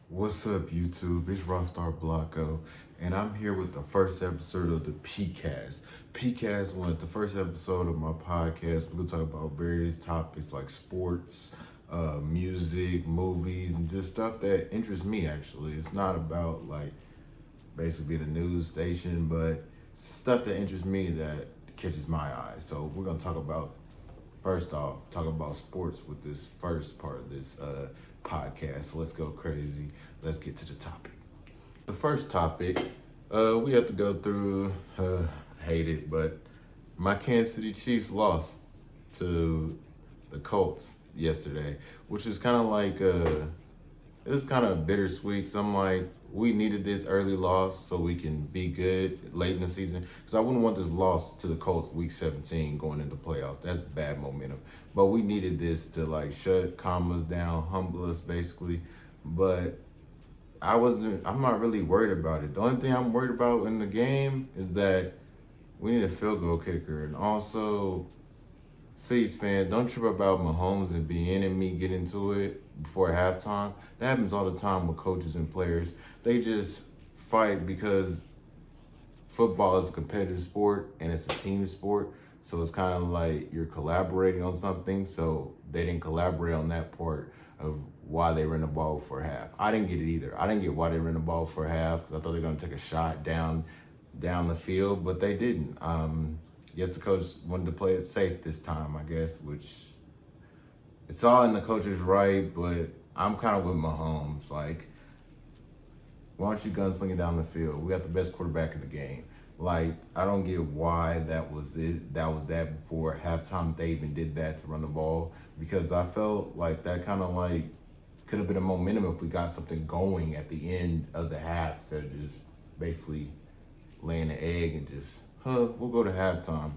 What's up, YouTube? It's Rockstar Blocko, and I'm here with the first episode of the PCAST. PCAST was the first episode of my podcast. We're gonna talk about various topics like sports, music, movies, and just stuff that interests me. Actually, it's not about like basically the news station, but stuff that interests me that catches my eye. So we're gonna talk about first off, talk about sports with this first part of this podcast. So let's go crazy. Let's get to the topic. The first topic, we have to go through, hate it, but my Kansas City Chiefs lost to the Colts yesterday, which is kind of like, it was kind of bittersweet. So I'm like, we needed this early loss so we can be good late in the season. Because I wouldn't want this loss to the Colts week 17 going into playoffs. That's bad momentum. But we needed this to like shut commas down, humble us basically. But I'm not really worried about it. The only thing I'm worried about in the game is that we need a field goal kicker. And also, Chiefs fans, don't trip about Mahomes and being and me get into it before halftime. That happens all the time with coaches and players. They just fight because football is a competitive sport and it's a team sport. So it's kind of like you're collaborating on something. So they didn't collaborate on that part of why they ran the ball for half. I didn't get it either. I didn't get why they ran the ball for half because I thought they were going to take a shot down the field, but they didn't. Yes, the coach wanted to play it safe this time, I guess, which it's all in the coach's right, but I'm kind of with Mahomes. Like, why don't you gunsling it down the field? We got the best quarterback in the game. Like, I don't get why that was it. That was that before halftime they even did that to run the ball, because I felt like that kind of like could have been a momentum if we got something going at the end of the half instead of just basically laying an egg and just, we'll go to halftime.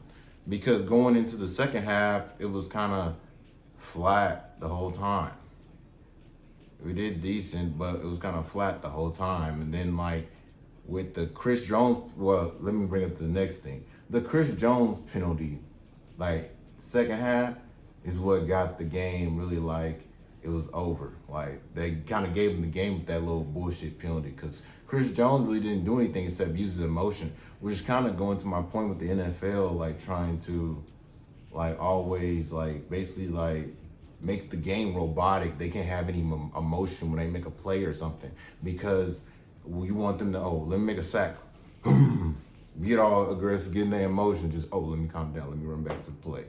Because going into the second half, it was kind of flat the whole time. We did decent, but it was kind of flat the whole time. And then like with the Chris Jones, well, let me bring up to the next thing. The Chris Jones penalty, like second half, is what got the game really like it was over. Like they kind of gave him the game with that little bullshit penalty because Chris Jones really didn't do anything except use his emotion, which is kind of going to my point with the NFL, like trying to like always like basically like make the game robotic. They can't have any emotion when they make a play or something because you want them to, oh, let me make a sack. Get all aggressive, get in their emotion, just, oh, let me calm down, let me run back to the play.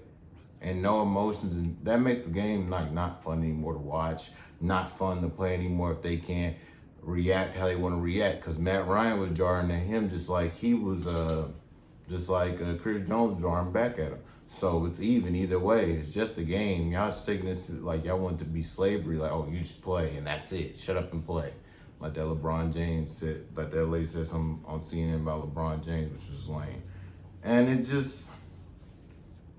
And no emotions, and that makes the game like not fun anymore to watch, not fun to play anymore if they can't react how they want to react. Because Matt Ryan was jarring at him just like he was Chris Jones jarring back at him. So it's even either way. It's just a game. Y'all just taking this like y'all want it to be slavery. Like, oh, you just play and that's it. Shut up and play. Like that LeBron James said, like that lady said something on CNN about LeBron James, which was lame. And it just,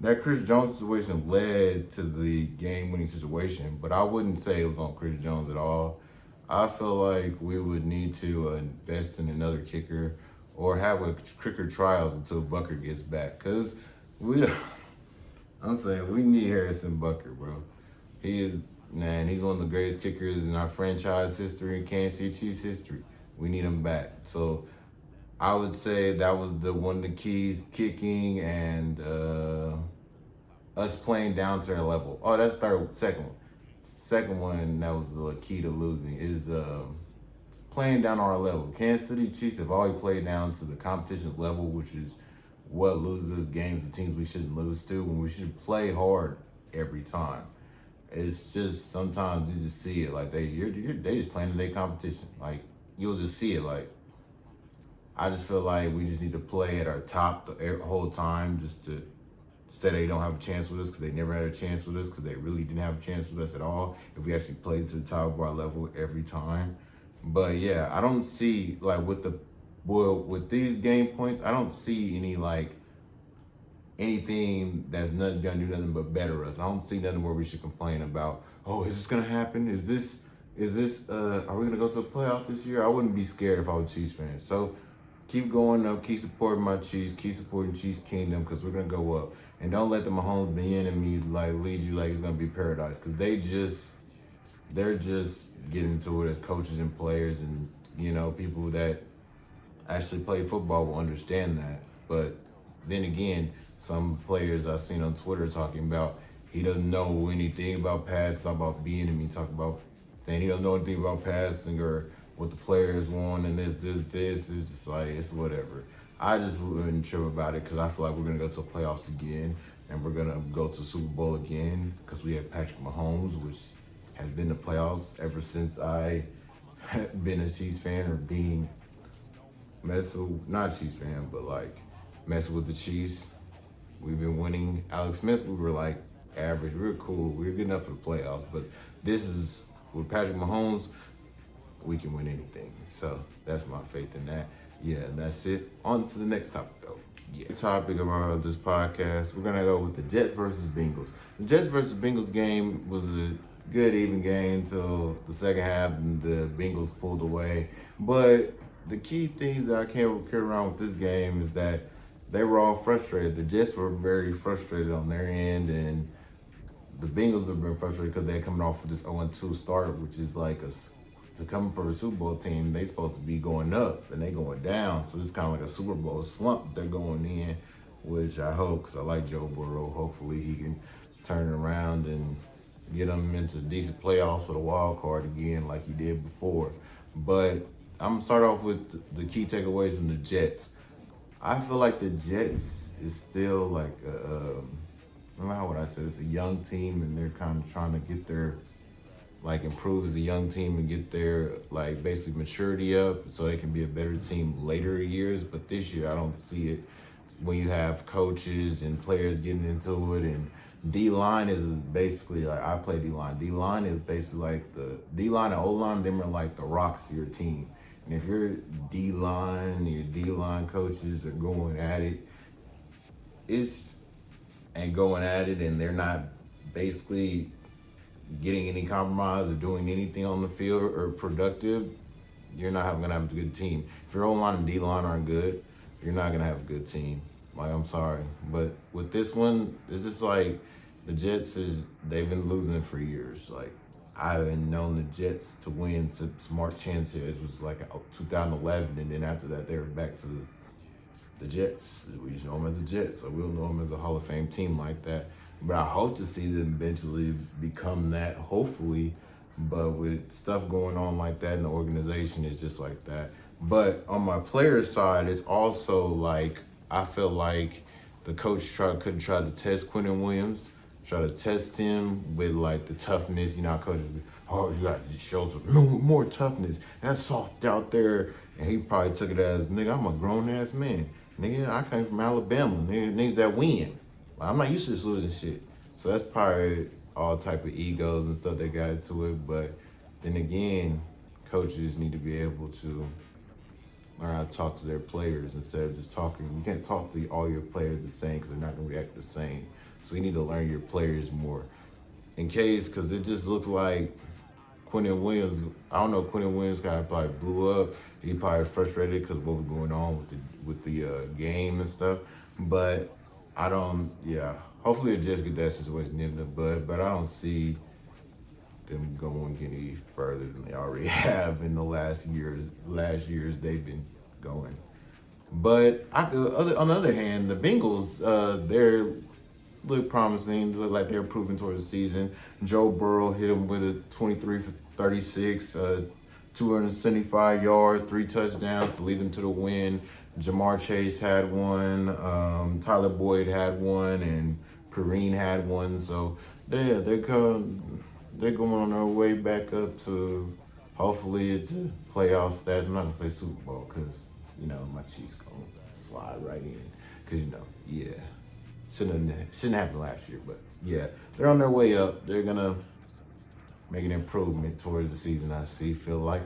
that Chris Jones situation led to the game-winning situation, but I wouldn't say it was on Chris Jones at all. I feel like we would need to invest in another kicker or have a kicker trials until Bucker gets back. Because I'm saying we need Harrison Bucker, bro. He's one of the greatest kickers in our franchise history, in Kansas City Chiefs history. We need him back. So I would say that was one of the keys, kicking and us playing down to their level. Oh, that's second one. Second one that was the key to losing is playing down our level. Kansas City Chiefs have always played down to the competition's level, which is what loses us games, the teams we shouldn't lose to, when we should play hard every time. It's just sometimes you just see it like they just playing in their competition. Like you'll just see it. Like I just feel like we just need to play at our top the whole time just to say they don't have a chance with us because they never had a chance with us because they really didn't have a chance with us at all if we actually played to the top of our level every time. But yeah, I don't see like with these game points, I don't see anything that's gonna do nothing but better us. I don't see nothing where we should complain about, oh, is this gonna happen? Is this are we gonna go to the playoffs this year? I wouldn't be scared if I was a Chiefs fan. So keep going up, keep supporting my Chiefs, keep supporting Chiefs Kingdom, because we're gonna go up. And don't let the Mahomes be enemy like lead you like it's gonna be paradise, because they're just getting to it as coaches and players, and people that actually play football will understand that. But then again, some players I've seen on Twitter talking about he doesn't know anything about passing, talk about being and me, talk about saying he doesn't know anything about passing or what the players want and this. It's just like, it's whatever. I just wouldn't trip about it because I feel like we're going to go to the playoffs again and we're going to go to the Super Bowl again because we have Patrick Mahomes, which has been the playoffs ever since I have been a Chiefs fan or being not a Chiefs fan, but like messing with the Chiefs. We've been winning. Alex Smith, we were like average. We were cool. We were good enough for the playoffs. But this is, with Patrick Mahomes, we can win anything. So that's my faith in that. Yeah, and that's it. On to the next topic, though. Yeah. The topic of this podcast, we're going to go with the Jets versus Bengals. The Jets versus Bengals game was a good, even game until the second half, and the Bengals pulled away. But the key things that I can't carry around with this game is that they were all frustrated. The Jets were very frustrated on their end, and the Bengals have been frustrated because they're coming off of this 0-2 start, which is like to come for a Super Bowl team, they supposed to be going up and they going down. So it's kind of like a Super Bowl slump they're going in, which I hope, because I like Joe Burrow. Hopefully he can turn it around and get them into decent playoffs for the wild card again like he did before. But I'm gonna start off with the key takeaways from the Jets. I feel like the Jets is still like, I don't know how would I say this, a young team, and they're kind of trying to get their, like, improve as a young team and get their, like, basically maturity up so they can be a better team later years. But this year, I don't see it when you have coaches and players getting into it. And D-line is basically, like, I play D-line. D-line is basically like the D-line and O-line, them are like the rocks of your team. And if your D-line, your D-line coaches are going at it, and they're not basically getting any compromise or doing anything on the field or productive, you're not going to have a good team. If your O-line and D-line aren't good, you're not going to have a good team. Like, I'm sorry. But with this one, it's just like the Jets, they've been losing for years. Like, I haven't known the Jets to win since Mark Sanchez was like 2011, and then after that, they were back to the Jets. We just know them as the Jets, so we don't know them as a Hall of Fame team like that. But I hope to see them eventually become that, hopefully. But with stuff going on like that in the organization, it's just like that. But on my player side, it's also like, I feel like the coach could try to test Quentin Williams, try to test him with like the toughness. You know how coaches be, oh, you got to show some more toughness. That's soft out there. And he probably took it as, nigga, I'm a grown-ass man. Nigga, I came from Alabama. Niggas that win. I'm not used to this losing shit. So that's probably all type of egos and stuff that got into it. But then again, coaches need to be able to learn how to talk to their players instead of just talking. You can't talk to all your players the same because they're not going to react the same. So you need to learn your players more. In case, because it just looks like Quentin Williams, I don't know, Quentin Williams kind of probably blew up. He probably frustrated because what was going on with the game and stuff. But hopefully it just get that situation in the bud. But I don't see them going any further than they already have in the last years they've been going. But on the other hand, the Bengals, they're look promising, look like they're improving towards the season. Joe Burrow hit them with a 23 for 36, 275 yards, 3 touchdowns to lead them to the win. Jamar Chase had one, Tyler Boyd had one, and Perrine had one. So they're going on their way back up to hopefully it's a playoff stats. I'm not gonna say Super Bowl because my Chiefs gonna slide right in because shouldn't happen last year, but yeah, they're on their way up. They're gonna make an improvement towards the season. Feel like,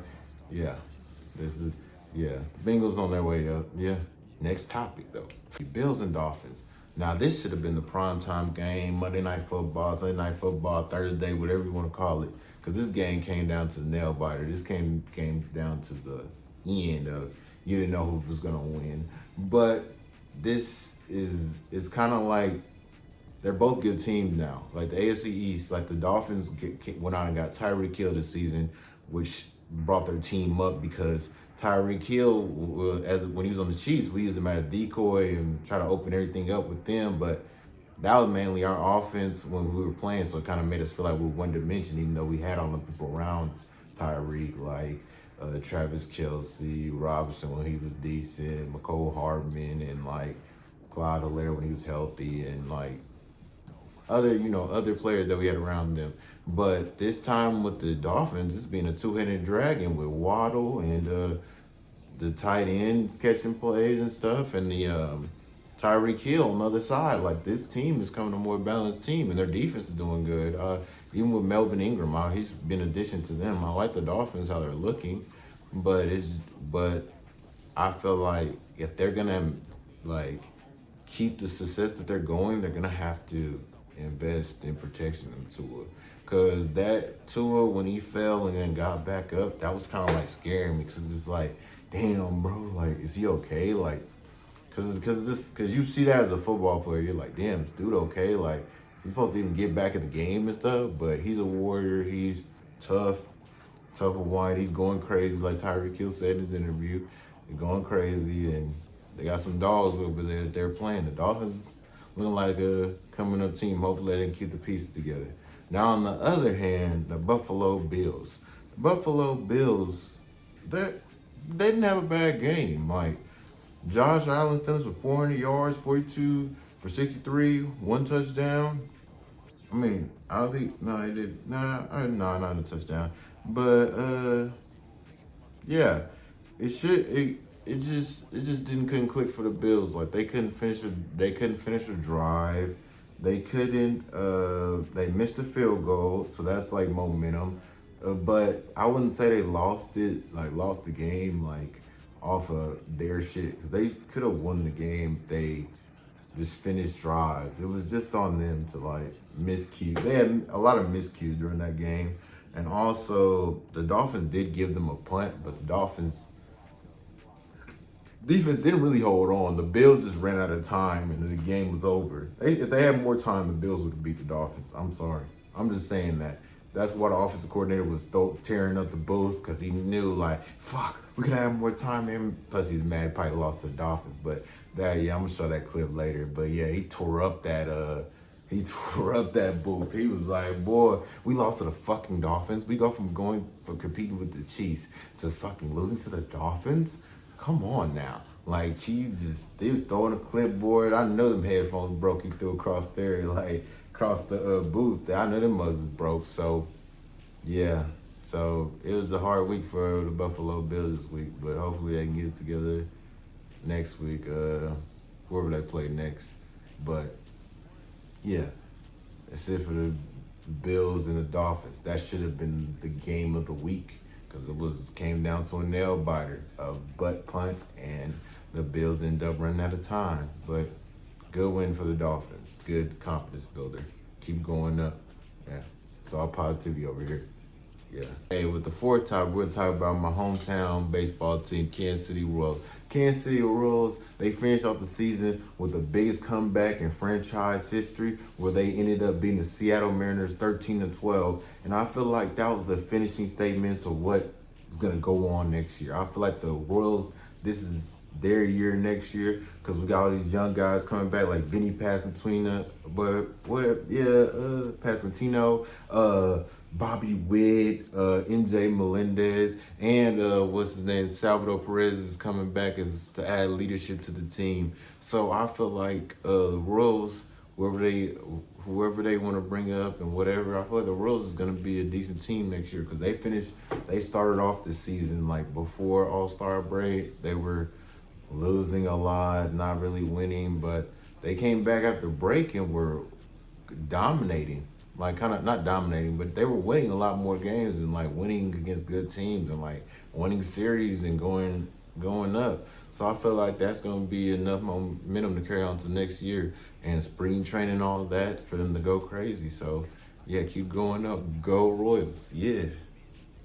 Bengals on their way up. Yeah. Next topic though, Bills and Dolphins. Now this should have been the primetime game, Monday Night Football, Sunday Night Football, Thursday, whatever you want to call it, because this game came down to the nail biter. This came down to the end of you didn't know who was gonna win, but this is kind of like they're both good teams now. Like the AFC East, like the Dolphins went out and got Tyreek Hill this season, which brought their team up because Tyreek Hill, as when he was on the Chiefs, we used him as a decoy and try to open everything up with them. But that was mainly our offense when we were playing, so it kind of made us feel like we were one dimension, even though we had all the people around Tyreek, like Travis Kelce, Robinson when he was decent, McCole Hardman, and like Clyde Hilaire when he was healthy, and like other players that we had around them. But this time with the Dolphins, it's been a two-headed dragon with Waddle and the tight ends catching plays and stuff, and the Tyreek Hill on the other side. Like this team is coming a more balanced team, and their defense is doing good. Even with Melvin Ingram, he's been an addition to them. I like the Dolphins how they're looking, but I feel like if they're gonna like keep the success that they're going, they're gonna have to invest in protection of Tua. Cause that Tua, when he fell and then got back up, that was kind of like scaring me. Cause it's like, damn, bro, like, is he okay? Like, cause you see that as a football player, you're like, damn, this dude okay? Like, is he supposed to even get back in the game and stuff? But he's a warrior. He's tough of wine. He's going crazy, like Tyreek Hill said in his interview. They're going crazy, and they got some dogs over there that they're playing. The Dolphins looking like a coming up team. Hopefully they can keep the pieces together. Now, on the other hand, the Buffalo Bills. The Buffalo Bills, they didn't have a bad game. Like, Josh Allen finished with 400 yards, 42 for 63, one touchdown. I mean, I think, no, he did, not a touchdown. But, yeah, it just couldn't click for the Bills. Like, they couldn't finish a drive. They missed a field goal, so that's like momentum. But I wouldn't say they lost the game, like, off of their shit. Because they could have won the game if they just finished drives. It was just on them to, like, miscue. They had a lot of miscues during that game. And also, the Dolphins did give them a punt, but the Dolphins defense didn't really hold on. The Bills just ran out of time, and the game was over. If they had more time, the Bills would have beat the Dolphins. I'm sorry. I'm just saying that. That's why the offensive coordinator was tearing up the booth, because he knew, like, fuck, we could have more time. And plus, he's mad, he probably lost to the Dolphins. But I'm going to show that clip later. But, yeah, he tore up that booth. He was like, boy, we lost to the fucking Dolphins. We go from competing with the Chiefs to fucking losing to the Dolphins? Come on now. Like, they was throwing a clipboard. I know them headphones broke. He threw across there, like, across the booth. I know them muzzles broke. So, yeah. So, it was a hard week for the Buffalo Bills this week. But hopefully they can get it together next week, whoever they play next. But, yeah. That's it for the Bills and the Dolphins. That should have been the game of the week. Because it came down to a nail biter, a butt punt, and the Bills ended up running out of time. But good win for the Dolphins. Good confidence builder. Keep going up. Yeah, it's all positivity over here. Yeah. Hey, with the fourth topic, we're going to talk about my hometown baseball team, Kansas City Royals. Kansas City Royals, they finished off the season with the biggest comeback in franchise history, where they ended up beating the Seattle Mariners 13-12. And I feel like that was the finishing statement of what is going to go on next year. I feel like the Royals, this is their year next year, because we got all these young guys coming back, like Vinny Pasquantino, Pasquantino, Bobby Witt, NJ Melendez, and Salvador Perez is coming back to add leadership to the team. So I feel like the Royals, whoever they want to bring up and whatever, I feel like the Royals is going to be a decent team next year, because they started off the season, like, before All-Star break. They were losing a lot, not really winning, but they came back after break and were dominating. Like, kind of not dominating, but they were winning a lot more games and, like, winning against good teams and, like, winning series and going up. So I feel like that's going to be enough momentum to carry on to next year, and spring training, all of that, for them to go crazy. So, yeah, keep going up. Go Royals. Yeah.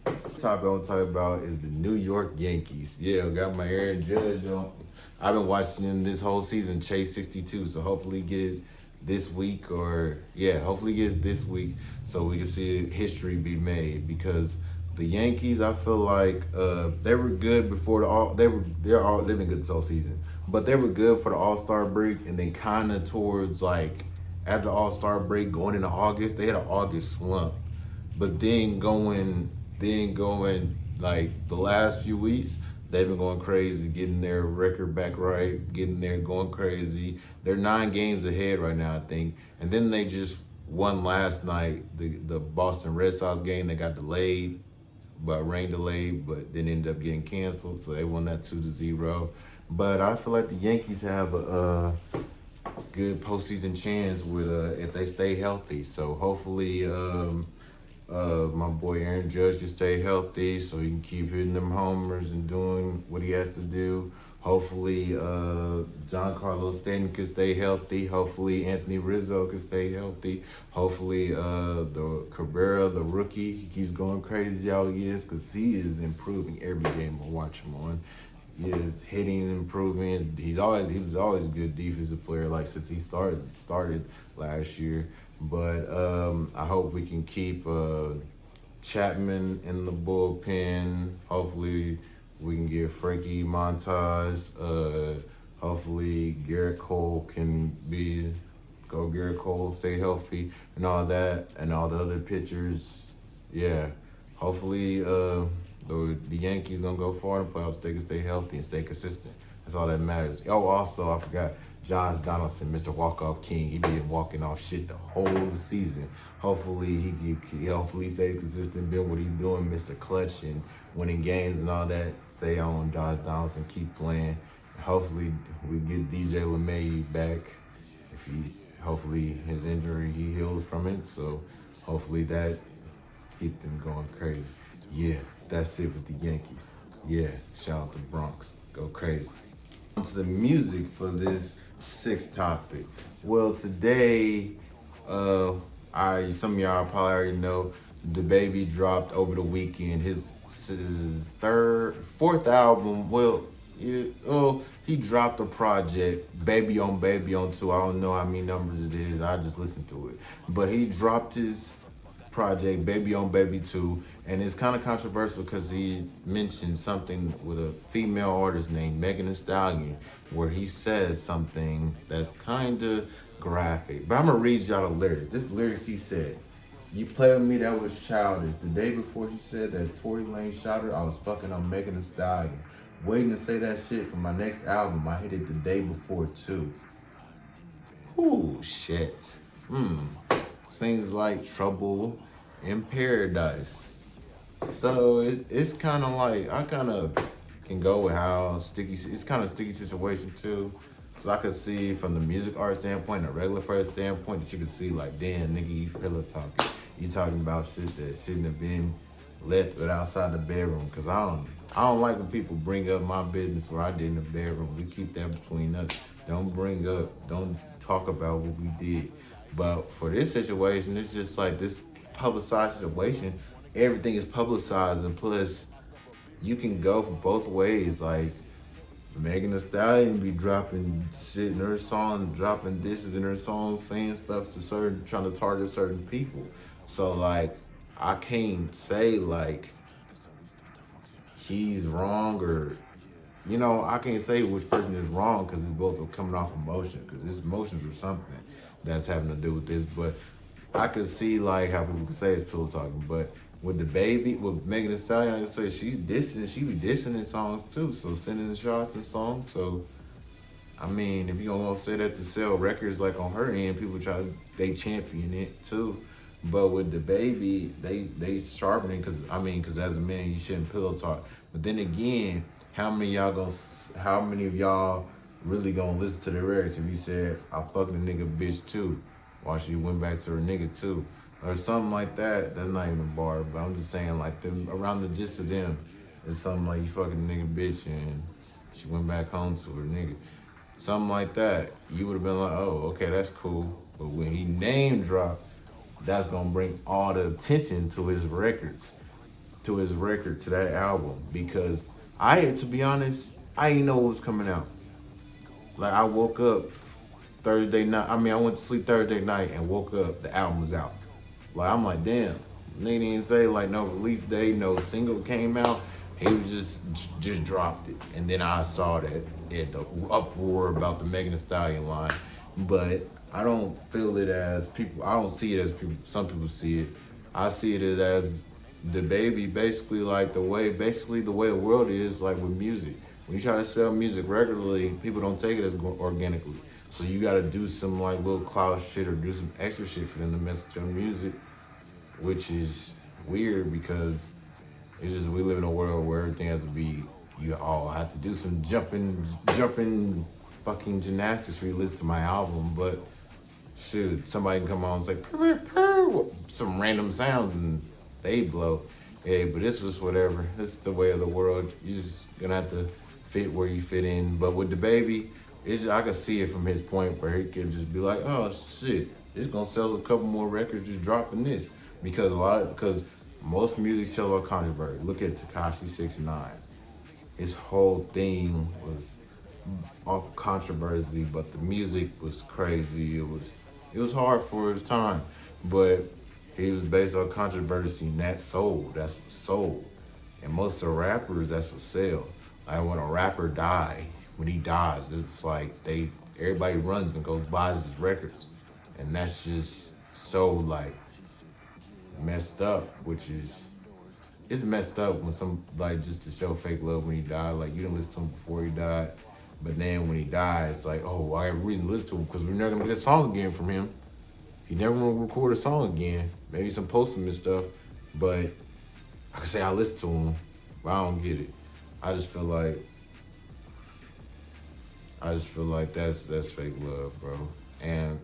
The topic I want to talk about is the New York Yankees. Yeah, I got my Aaron Judge on. I've been watching him this whole season, chase 62, so hopefully get this week, or yeah, hopefully he gets this week so we can see history be made, because the Yankees, I feel like they were good before the all they've been good this whole season, but they were good for the All-Star break, and then kind of towards like after the All-Star break going into August, they had an August slump. But then going like the last few weeks, they've been going crazy, getting their record back right, getting there, going crazy. They're 9 games ahead right now, I think. And then they just won last night, the Boston Red Sox game. They got delayed, but rain delayed, but then ended up getting canceled. So they won that 2-0. But I feel like the Yankees have a good postseason chance with if they stay healthy. So hopefully, my boy Aaron Judge can stay healthy so he can keep hitting them homers and doing what he has to do. Hopefully, Giancarlo Stanton can stay healthy. Hopefully, Anthony Rizzo can stay healthy. Hopefully, the Cabrera, the rookie, he keeps going crazy how he is, because he is improving every game I watch him on. His hitting improving. He was always a good defensive player, like since he started last year. But I hope we can keep Chapman in the bullpen. Hopefully we can get Frankie Montas. Hopefully Garrett Cole Garrett Cole, stay healthy and all that, and all the other pitchers. Yeah, hopefully the Yankees gonna go far in the playoffs. They can stay healthy and stay consistent. That's all that matters. Oh, also I forgot Josh Donaldson, Mr. Walk-Off King. He been walking off shit the whole season. Hopefully hopefully he stays consistent, doing what he's doing, Mr. Clutch and winning games and all that. Stay on Josh Donaldson, keep playing. Hopefully we get DJ LeMay back. Hopefully his injury, he heals from it. So hopefully that keep them going crazy. Yeah, that's it with the Yankees. Yeah, shout out to Bronx. Go crazy. On to the music for this sixth topic. Well, today, some of y'all probably already know, DABABY dropped over the weekend his fourth album. Well, he dropped a project, Baby on 2. I don't know how many numbers it is. I just listened to it. But he dropped his project, Baby on 2, and it's kind of controversial because he mentioned something with a female artist named Megan Thee Stallion, where he says something that's kind of graphic. But I'm going to read y'all the lyrics. This lyrics he said: "You play with me, that was childish. The day before she said that Tory Lane shot her, I was fucking on Megan Thee Stallion. Waiting to say that shit for my next album. I hit it the day before too." Ooh, shit. Seems like Trouble in Paradise. So it's kind of like, I kind of can go with how it's kind of sticky situation too. Cause I could see from the music art standpoint, a regular person standpoint, that you could see like, damn, nigga, you pillow talking. You talking about shit that shouldn't have been left with outside the bedroom. Cause I don't like when people bring up my business where I did in the bedroom. We keep that between us. Don't talk about what we did. But for this situation, it's just like this publicized situation. Everything is publicized, and plus, you can go for both ways. Like, Megan Thee Stallion be dropping shit in her song, dropping dishes in her song, saying stuff to trying to target certain people. So like, I can't say like he's wrong, or I can't say which person is wrong, because it's both coming off emotion, because it's emotions or something that's having to do with this. But I could see like how people could say it's pillow talking, but with Megan Thee Stallion, I say she be dissing in songs too, so sending shots and songs. So I mean, if you gonna say that to sell records, like on her end, people they champion it too. But with DABABY, they sharpening, because as a man you shouldn't pillow talk. But then again, how many of y'all really gonna listen to the lyrics if you said, "I fucked a nigga bitch too," while she went back to her nigga too, or something like that? That's not even a bar, but I'm just saying, like, around the gist of them, it's something like, "You fucking nigga bitch and she went back home to her nigga," something like that. You would have been like, "Oh, okay, that's cool." But when he name dropped, that's gonna bring all the attention to his records, to that album. Because to be honest, I didn't know what was coming out. Like, I woke up Thursday night. I mean, I went to sleep Thursday night and woke up. The album was out. Like I'm like, damn. Nigga didn't say like no release date, no single came out. He was just dropped it, and then I saw that the uproar about the Megan Thee Stallion line, but I don't feel it as people. I don't see it as people. Some people see it. I see it as DABABY, basically like the way the world is like with music. When you try to sell music regularly, people don't take it as organically. So you got to do some like little cloud shit or do some extra shit for them to mess with your music, which is weird because it's just we live in a world where everything has to be. You all have to do some jumping fucking gymnastics for you to listen to my album, but shoot, somebody can come on and say purr, purr, some random sounds and they blow. Yeah, but this was whatever. This is the way of the world. You just gonna have to fit where you fit in. But with DABABY, it's just, I can see it from his point where he can just be like, oh shit, it's gonna sell a couple more records just dropping this because most music sells on controversy. Look at Tekashi 6ix9ine. His whole thing was off controversy, but the music was crazy. It was hard for his time, but he was based on controversy, and that sold. That's what sold. And most of the rappers, that's what sell. Like when a rapper when he dies, it's like everybody runs and goes buys his records, and that's just so like messed up. It's messed up when some like just to show fake love when he died. Like you didn't listen to him before he died, but then when he died, it's like, oh, I have a reason to listen to him because we're never gonna get a song again from him. He never gonna record a song again. Maybe some posting stuff, but I can say I listen to him, but I don't get it. I just feel like that's fake love, bro. And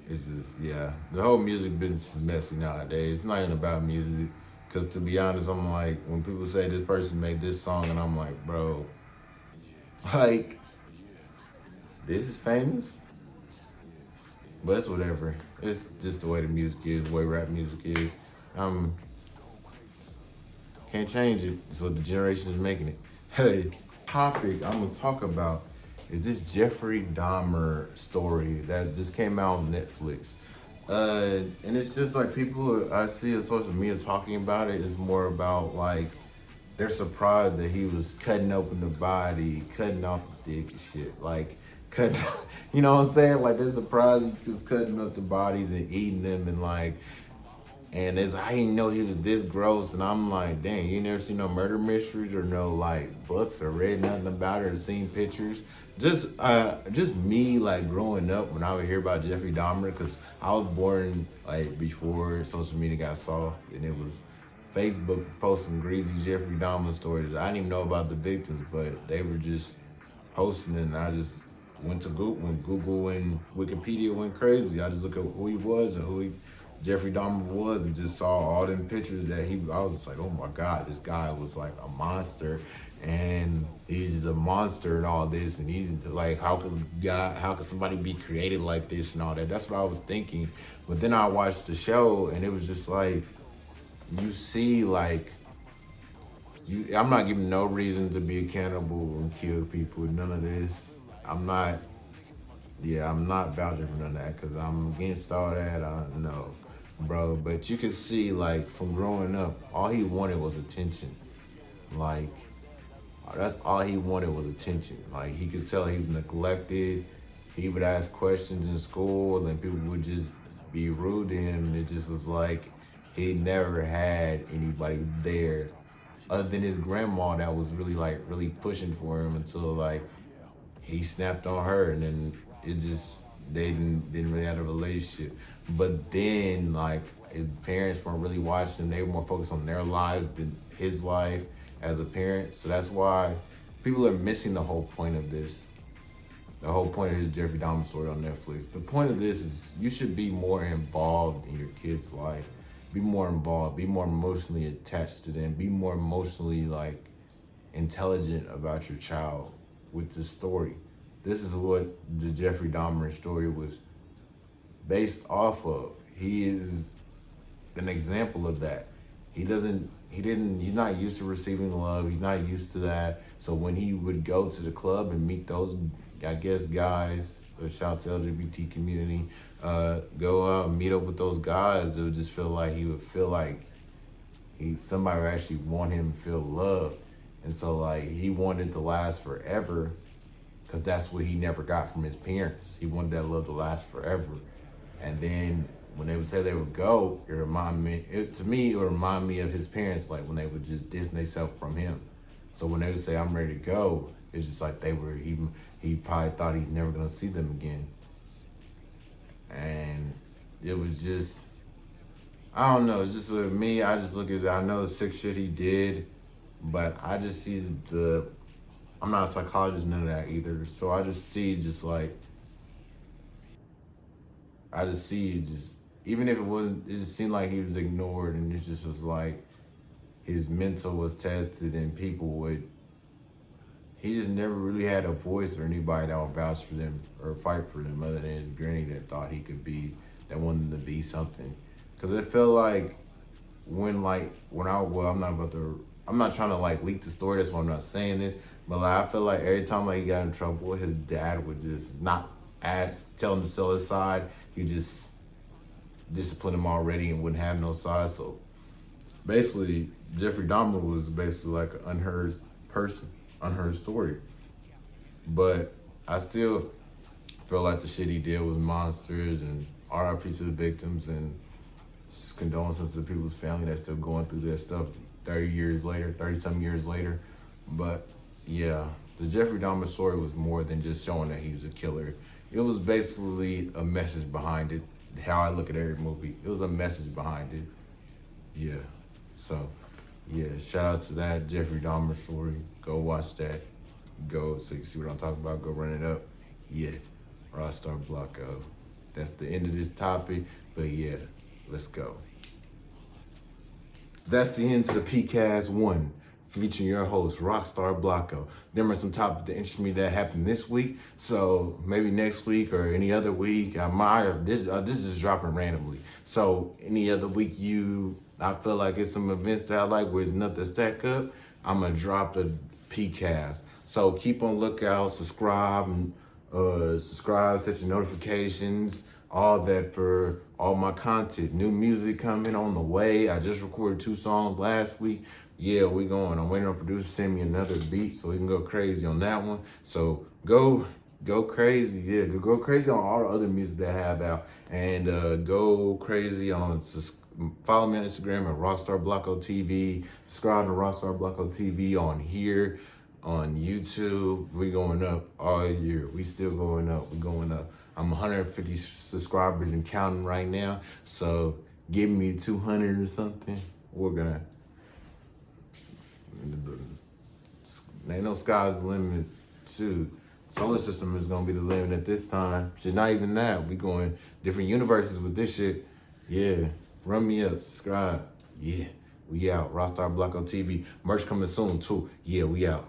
it's just, yeah, the whole music business is messy nowadays. It's not even about music. Cause to be honest, I'm like, when people say this person made this song and I'm like, bro, like, this is famous? But it's whatever. It's just the way the music is, the way rap music is. Can't change it. It's what the generation is making it. Hey, topic I'm gonna talk about is this Jeffrey Dahmer story that just came out on Netflix. And it's just like people I see on social media talking about it is more about like they're surprised that he was cutting open the body, cutting off the dick and shit. Like cutting, you know what I'm saying? Like they're surprised he was cutting up the bodies and eating them and like, and it's I didn't know he was this gross. And I'm like, dang, you never seen no murder mysteries or no like books or read nothing about it or seen pictures. Just me like growing up when I would hear about Jeffrey Dahmer, because I was born like before social media got soft, and it was Facebook posting greasy Jeffrey Dahmer stories. I didn't even know about the victims, but they were just posting, and I just went to Google when Google and Wikipedia went crazy. I just looked at who he was and Jeffrey Dahmer was, and just saw all them pictures that I was just like, oh my God, this guy was like a monster, and he's just a monster and all this, and he's like, how could somebody be created like this and all that? That's what I was thinking. But then I watched the show, and it was just like, you see, like, I'm not giving no reason to be a cannibal and kill people, none of this. I'm not vouching for none of that, because I'm against all that, no. Bro, but you could see, like, from growing up, all he wanted was attention. Like, that's all he wanted was attention. Like, he could tell he was neglected. He would ask questions in school, and people would just be rude to him, and it just was like he never had anybody there other than his grandma that was really pushing for him until, like, he snapped on her, and then it just, they didn't really have a relationship. But then, like, his parents weren't really watching. They were more focused on their lives than his life as a parent. So that's why people are missing the whole point of this. The whole point of his Jeffrey Dahmer story on Netflix. The point of this is you should be more involved in your kid's life. Be more involved. Be more emotionally attached to them. Be more emotionally, like, intelligent about your child with this story. This is what the Jeffrey Dahmer story was based off of. He is an example of that. he's not used to receiving love. He's not used to that. So when he would go to the club and meet those, I guess, guys, shout out to LGBT community, go out and meet up with those guys, it would just feel like he would feel like somebody would actually want him to feel love. And so like he wanted to last forever because that's what he never got from his parents. He wanted that love to last forever. And then when they would say they would go, it would remind me of his parents, like when they would just distance themselves from him. So when they would say, I'm ready to go, it's just like he probably thought he's never gonna see them again. And it was just, I don't know, it's just with me, I just look at it, I know the sick shit he did, but I just see I'm not a psychologist, none of that either. So I just see even if it just seemed like he was ignored, and it just was like his mental was tested and he just never really had a voice or anybody that would vouch for them or fight for them other than his granny that thought he could be, that wanted to be something. Cause it felt like I'm not trying to like leak the story, that's why I'm not saying this, but like I feel like every time like he got in trouble, his dad would just not tell him to sell his side. He just disciplined him already and wouldn't have no side. So basically, Jeffrey Dahmer was basically like an unheard person, unheard story. But I still feel like the shit he did was monsters, and RIP to the victims, and condolences to people's family that's still going through that stuff 30-something years later. But yeah, the Jeffrey Dahmer story was more than just showing that he was a killer. It was basically a message behind it. How I look at every movie, it was a message behind it. Yeah, so yeah, shout out to that Jeffrey Dahmer story. Go watch that. Go so you can see what I'm talking about. Go run it up. Yeah, Rockstar Blocko. That's the end of this topic, but yeah, let's go. That's the end to the PCAST 1, featuring your host, Rockstar Blocko. There are some topics that interest me that happened this week, so maybe next week or any other week, this is dropping randomly. So any other week I feel like it's some events that I like where there's nothing to stack up, I'm gonna drop the PCAST. So keep on lookout, subscribe, set your notifications, all that for all my content. New music coming on the way. I just recorded 2 songs last week. Yeah, we going. I'm waiting on producer to send me another beat so we can go crazy on that one. So go crazy. Yeah, go crazy on all the other music that I have out. And go crazy on, follow me on Instagram at Rockstar Blocko TV. Subscribe to Rockstar Blocko TV on here, on YouTube. We going up all year. We still going up. We going up. I'm 150 subscribers and counting right now. So give me 200 or something. We're gonna, ain't no sky's the limit. Shoot, solar system is gonna be the limit at this time. Shit, not even that. We going different universes with this shit. Yeah, run me up, subscribe. Yeah, we out. Rockstar Blocko TV. Merch coming soon too. Yeah, we out.